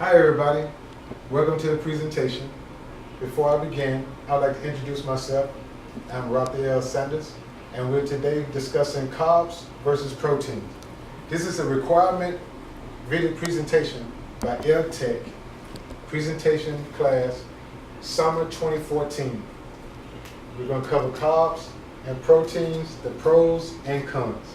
Hi everybody, welcome to the presentation. Before I begin, I'd like to introduce myself. I'm Raphael Sanders, and we're today discussing carbs versus protein. This is a requirement video presentation by LTEC, presentation class, summer 2014. We're going to cover carbs and proteins, the pros and cons.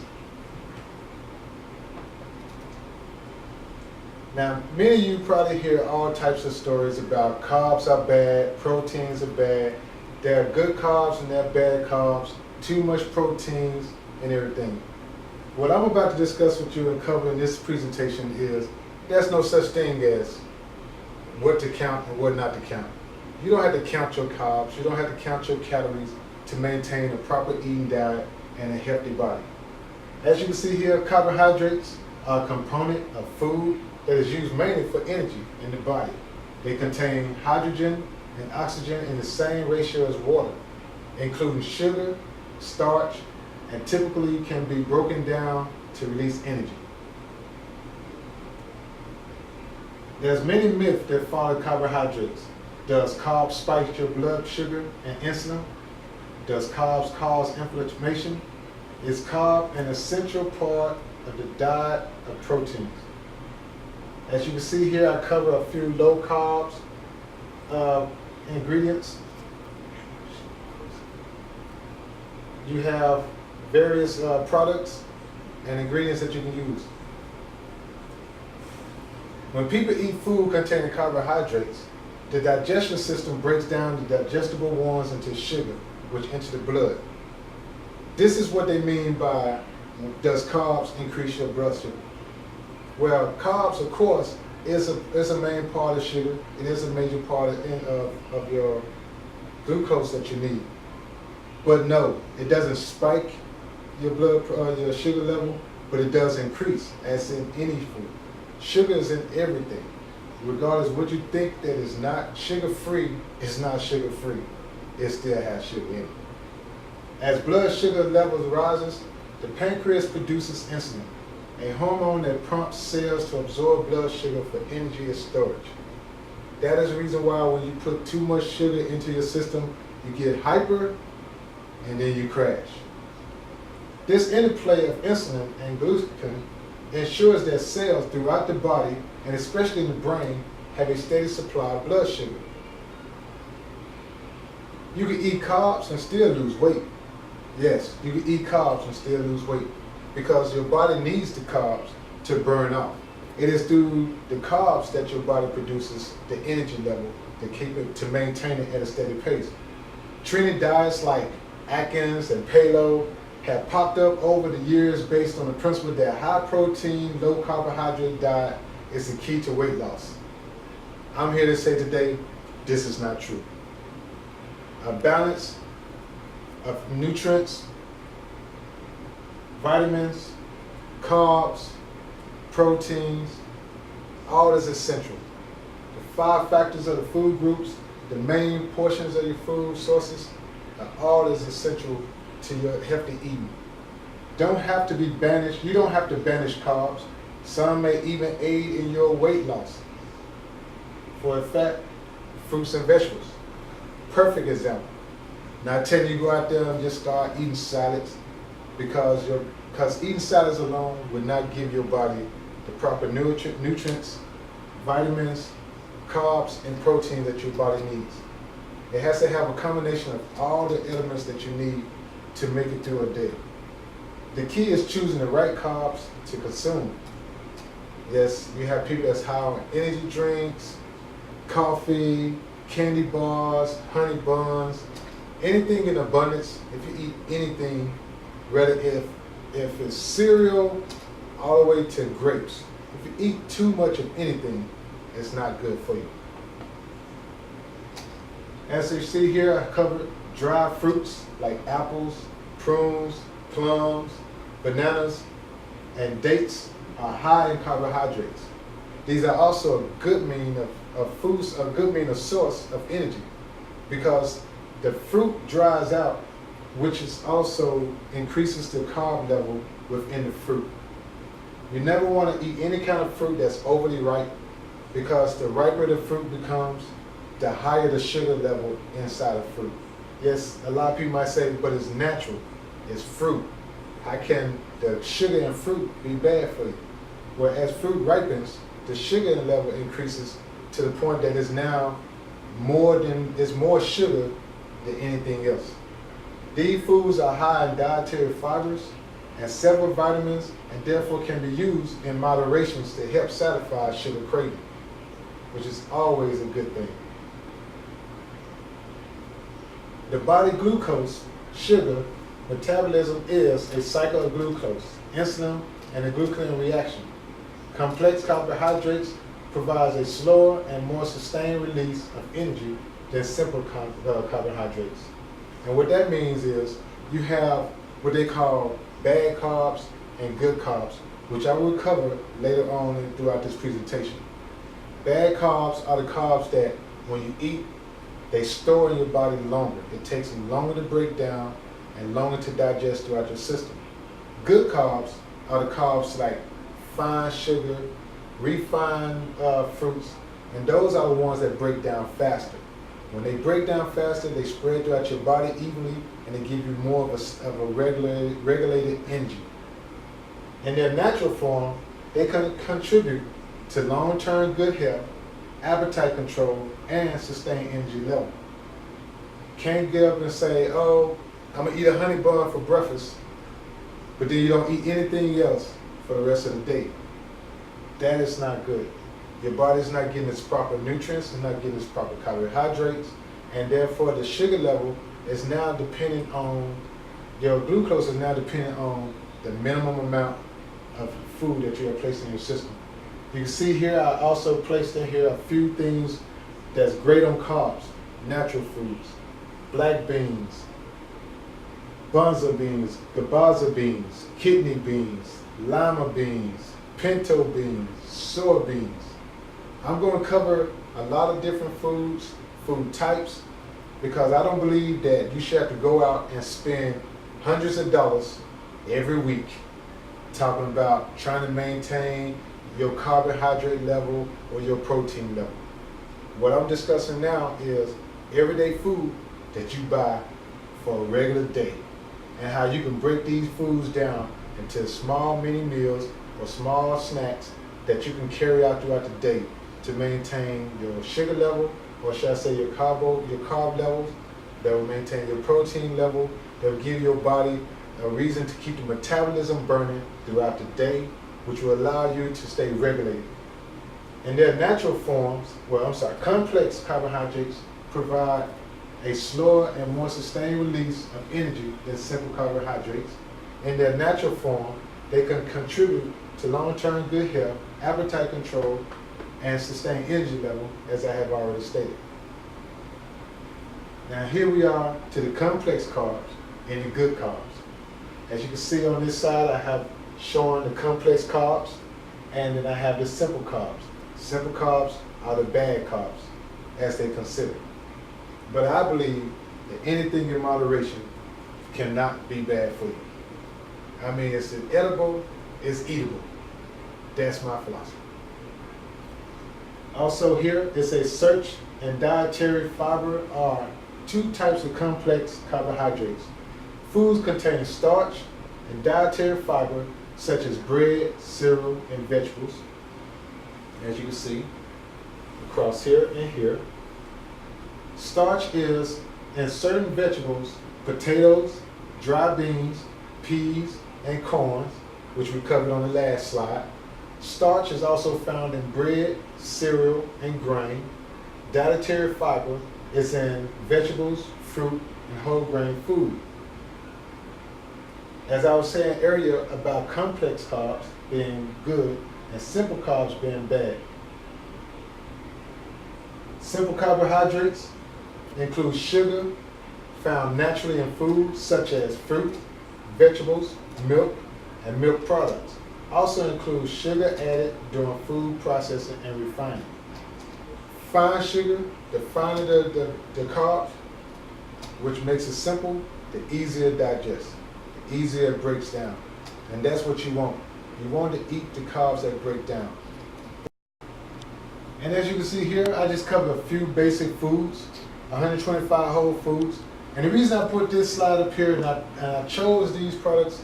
Now, many of you probably hear all types of stories about carbs are bad, proteins are bad, there are good carbs and there are bad carbs, too much proteins and everything. What I'm about to discuss with you and cover in this presentation is there's no such thing as what to count and what not to count. You don't have to count your carbs, you don't have to count your calories to maintain a proper eating diet and a healthy body. As you can see here, carbohydrates are a component of food that is used mainly for energy in the body. They contain hydrogen and oxygen in the same ratio as water, including sugar, starch, and typically can be broken down to release energy. There's many myths that follow carbohydrates. Does carbs spike your blood sugar and insulin? Does carbs cause inflammation? Is carb an essential part of the diet of proteins? As you can see here, I cover a few low carbs ingredients. You have various products and ingredients that you can use. When people eat food containing carbohydrates, the digestion system breaks down the digestible ones into sugar, which enter the blood. This is what they mean by, does carbs increase your blood sugar? Well, carbs, of course, is a main part of sugar. It is a major part of your glucose that you need. But no, it doesn't spike your your sugar level, but it does increase, as in any food. Sugar is in everything. Regardless of what you think that is not sugar-free, it's not sugar-free. It still has sugar in it. As blood sugar levels rises, the pancreas produces insulin, a hormone that prompts cells to absorb blood sugar for energy and storage. That is the reason why when you put too much sugar into your system, you get hyper and then you crash. This interplay of insulin and glucagon ensures that cells throughout the body, and especially in the brain, have a steady supply of blood sugar. You can eat carbs and still lose weight. Yes, you can eat carbs and still lose weight, because your body needs the carbs to burn off. It is through the carbs that your body produces the energy level to maintain it at a steady pace. Trending diets like Atkins and Paleo have popped up over the years based on the principle that high protein, low carbohydrate diet is the key to weight loss. I'm here to say today, this is not true. A balance of nutrients, vitamins, carbs, proteins, all is essential. The 5 factors of the food groups, the main portions of your food sources, all is essential to your healthy eating. Don't have to be banished. You don't have to banish carbs. Some may even aid in your weight loss. For a fact, fruits and vegetables. Perfect example. Now I tell you, go out there and just start eating salads, because eating salads alone would not give your body the proper nutrients, vitamins, carbs, and protein that your body needs. It has to have a combination of all the elements that you need to make it through a day. The key is choosing the right carbs to consume. Yes, you have people that's high on energy drinks, coffee, candy bars, honey buns, anything in abundance. If you eat anything, whether if it's cereal all the way to grapes, if you eat too much of anything, it's not good for you. As you see here, I covered dry fruits like apples, prunes, plums, bananas, and dates are high in carbohydrates. These are also a good mean of source of energy, because the fruit dries out, which is also increases the carb level within the fruit. You never want to eat any kind of fruit that's overly ripe, because the riper the fruit becomes, the higher the sugar level inside of fruit. Yes, a lot of people might say, but it's natural, it's fruit. How can the sugar in fruit be bad for you? Well, as fruit ripens, the sugar level increases to the point that it's now it's more sugar than anything else. These foods are high in dietary fibers and several vitamins, and therefore can be used in moderations to help satisfy sugar craving, which is always a good thing. The body glucose, sugar, metabolism is a cycle of glucose, insulin, and a glucagon reaction. Complex carbohydrates provides a slower and more sustained release of energy than simple carbohydrates. And what that means is you have what they call bad carbs and good carbs, which I will cover later on throughout this presentation. Bad carbs are the carbs that when you eat, they store in your body longer. It takes them longer to break down and longer to digest throughout your system. Good carbs are the carbs like fine sugar, refined fruits, and those are the ones that break down faster. When they break down faster, they spread throughout your body evenly, and they give you more of a regulated energy. In their natural form, they can contribute to long-term good health, appetite control, and sustained energy level. Can't get up and say, oh, I'm gonna eat a honey bun for breakfast, but then you don't eat anything else for the rest of the day. That is not good. Your body's not getting its proper nutrients, it's not getting its proper carbohydrates, and therefore the sugar level is now dependent on, your glucose is now dependent on the minimum amount of food that you are placing in your system. You can see here, I also placed in here a few things that's great on carbs: natural foods, black beans, bunza beans, gabaza beans, kidney beans, lima beans, pinto beans, soy beans. I'm going to cover a lot of different foods, food types, because I don't believe that you should have to go out and spend hundreds of dollars every week talking about trying to maintain your carbohydrate level or your protein level. What I'm discussing now is everyday food that you buy for a regular day, and how you can break these foods down into small mini meals or small snacks that you can carry out throughout the day to maintain your sugar level, or should I say your carb levels, that will maintain your protein level, that will give your body a reason to keep the metabolism burning throughout the day, which will allow you to stay regulated. In their natural forms, complex carbohydrates provide a slower and more sustained release of energy than simple carbohydrates. In their natural form, they can contribute to long-term good health, appetite control, and sustained energy level, as I have already stated. Now here we are to the complex carbs and the good carbs. As you can see on this side, I have shown the complex carbs, and then I have the simple carbs. Simple carbs are the bad carbs, as they consider. But I believe that anything in moderation cannot be bad for you. I mean, it's edible, it's eatable. That's my philosophy. Also here, it says search and dietary fiber are two types of complex carbohydrates. Foods containing starch and dietary fiber, such as bread, cereal, and vegetables. As you can see, across here and here. Starch is in certain vegetables, potatoes, dry beans, peas, and corn, which we covered on the last slide. Starch is also found in bread, cereal, and grain. Dietary fiber is in vegetables, fruit, and whole grain food. As I was saying earlier about complex carbs being good and simple carbs being bad. Simple carbohydrates include sugar found naturally in foods such as fruit, vegetables, milk, and milk products. Also includes sugar added during food processing and refining. Fine sugar, the finer the carbs, which makes it simple, the easier to digest, the easier it breaks down. And that's what you want. You want to eat the carbs that break down. And as you can see here, I just covered a few basic foods, 125 whole foods. And the reason I put this slide up here and I chose these products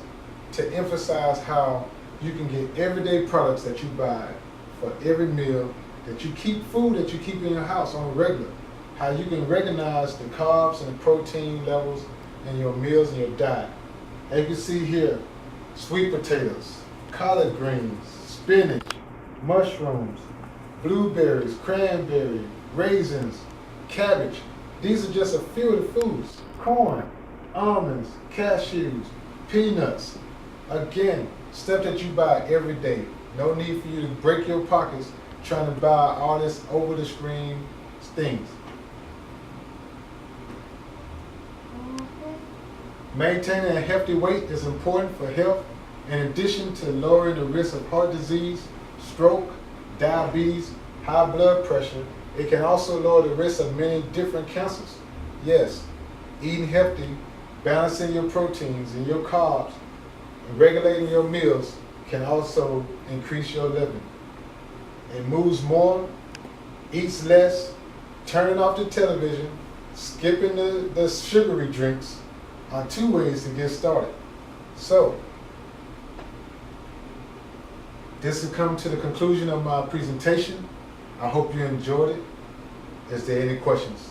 to emphasize how you can get everyday products that you buy for every meal, that you keep food that you keep in your house on a regular. How you can recognize the carbs and the protein levels in your meals and your diet. As you can see here, sweet potatoes, collard greens, spinach, mushrooms, blueberries, cranberry, raisins, cabbage. These are just a few of the foods. Corn, almonds, cashews, peanuts. Again, stuff that you buy every day. No need for you to break your pockets trying to buy all this over the screen things. Maintaining a healthy weight is important for health, in addition to lowering the risk of heart disease, stroke, diabetes, high blood pressure. It can also lower the risk of many different cancers. Yes, eating healthy, balancing your proteins and your carbs, and regulating your meals can also increase your living. It moves more, eats less, turning off the television, skipping the sugary drinks are 2 ways to get started. So, this has come to the conclusion of my presentation. I hope you enjoyed it. Is there any questions?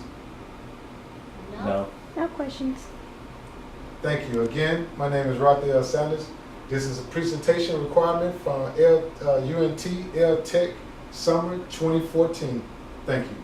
No. No questions. Thank you. Again, my name is Raphael Sanders. This is a presentation requirement from UNT LTEC Summer 2014. Thank you.